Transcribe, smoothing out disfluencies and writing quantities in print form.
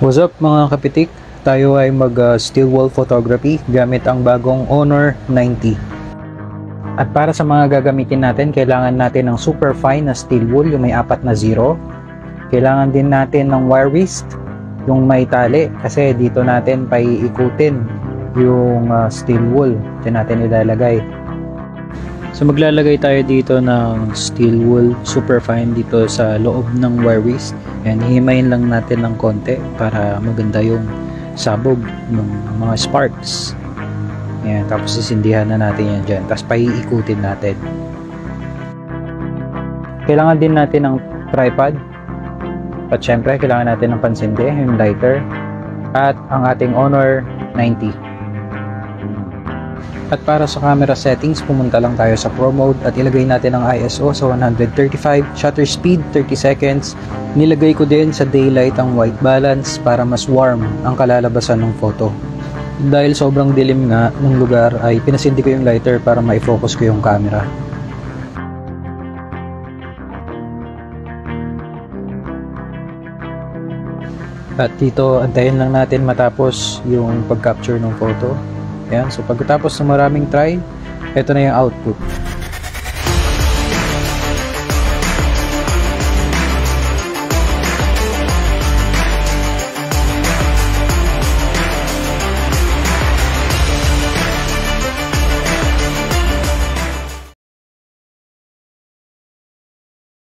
What's up mga kapitik? Tayo ay mag still wall photography gamit ang bagong Honor 90. At para sa mga gagamitin natin, kailangan natin ng super fine na steel wool, yung may 4 na zero. Kailangan din natin ng wire wrist, yung may tali, kasi dito natin paiikutin yung steel wool. Diyan natin ilalagay. So maglalagay tayo dito ng steel wool super fine dito sa loob ng wire wrist. Yan, hihimayin lang natin ng konti para maganda yung sabog ng mga sparks. Yan, tapos sisindihan na natin yan dyan. Tapos paiikutin natin. Kailangan din natin ng tripod. At syempre, kailangan natin ng pansindi, yung lighter. At ang ating Honor 90. At para sa camera settings, pumunta lang tayo sa Pro Mode at ilagay natin ang ISO sa 135, shutter speed 30 seconds. Nilagay ko din sa daylight ang white balance para mas warm ang kalalabasan ng photo. Dahil sobrang dilim nga ng lugar ay pinasindi ko yung lighter para ma-focus ko yung camera. At dito, antayin lang natin matapos yung pag-capture ng photo. Ayan, so pagkatapos ng maraming try, ito na yung output.